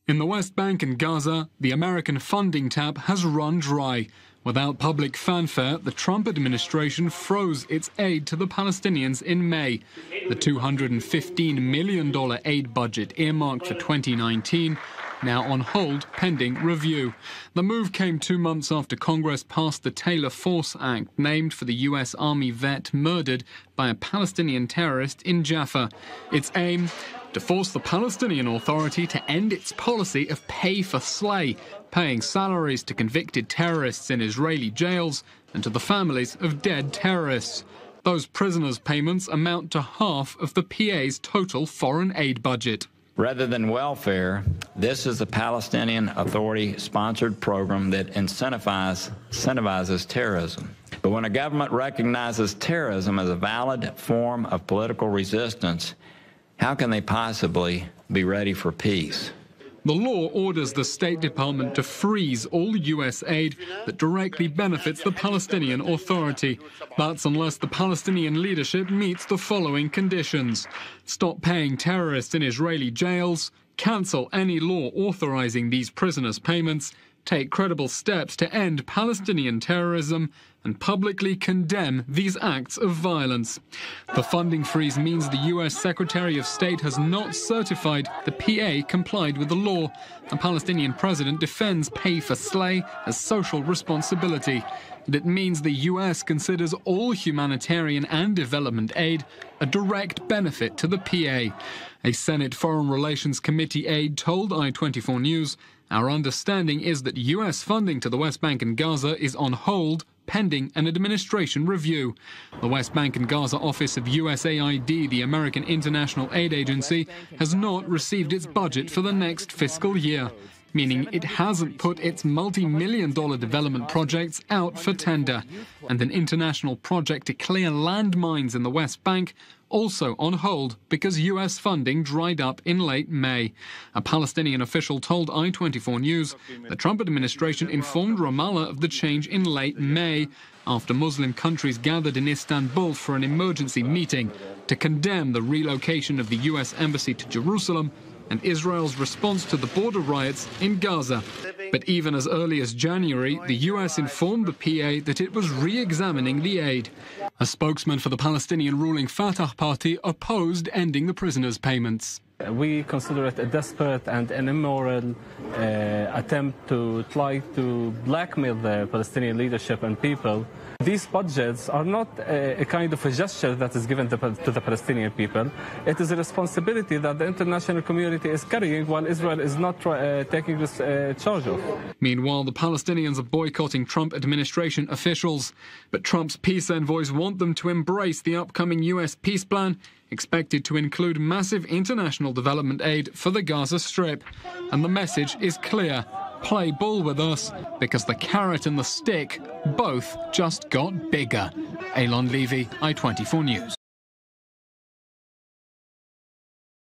In the West Bank and Gaza, the American funding tap has run dry. Without public fanfare, the Trump administration froze its aid to the Palestinians in May. The $215 million aid budget earmarked for 2019 now on hold pending review. The move came 2 months after Congress passed the Taylor Force Act, named for the U.S. Army vet murdered by a Palestinian terrorist in Jaffa. Its aim? To force the Palestinian Authority to end its policy of pay for slay, paying salaries to convicted terrorists in Israeli jails and to the families of dead terrorists. Those prisoners' payments amount to half of the PA's total foreign aid budget. Rather than welfare, this is a Palestinian Authority-sponsored program that incentivizes terrorism. But when a government recognizes terrorism as a valid form of political resistance, how can they possibly be ready for peace? The law orders the State Department to freeze all U.S. aid that directly benefits the Palestinian Authority. That's unless the Palestinian leadership meets the following conditions: stop paying terrorists in Israeli jails, cancel any law authorizing these prisoners' payments, take credible steps to end Palestinian terrorism, and publicly condemn these acts of violence. The funding freeze means the U.S. Secretary of State has not certified the PA complied with the law. The Palestinian president defends pay for slay as social responsibility. And it means the U.S. considers all humanitarian and development aid a direct benefit to the PA. A Senate Foreign Relations Committee aide told I-24 News, "Our understanding is that U.S. funding to the West Bank and Gaza is on hold pending an administration review." The West Bank and Gaza office of USAID, the American International Aid Agency, has not received its budget for the next fiscal year, meaning it hasn't put its multi-million-dollar development projects out for tender. And an international project to clear landmines in the West Bank also on hold because U.S. funding dried up in late May. A Palestinian official told I-24 News the Trump administration informed Ramallah of the change in late May after Muslim countries gathered in Istanbul for an emergency meeting to condemn the relocation of the U.S. embassy to Jerusalem and Israel's response to the border riots in Gaza. But even as early as January, the U.S. informed the PA that it was re-examining the aid. A spokesman for the Palestinian ruling Fatah party opposed ending the prisoners' payments. We consider it a desperate and an immoral attempt to try to blackmail the Palestinian leadership and people. These budgets are not a kind of a gesture that is given to the Palestinian people. It is a responsibility that the international community is carrying while Israel is not taking this charge of. Meanwhile, the Palestinians are boycotting Trump administration officials. But Trump's peace envoys want them to embrace the upcoming U.S. peace plan, expected to include massive international development aid for the Gaza Strip. And the message is clear: play ball with us, because the carrot and the stick both just got bigger. Eylon Levy, I-24 News.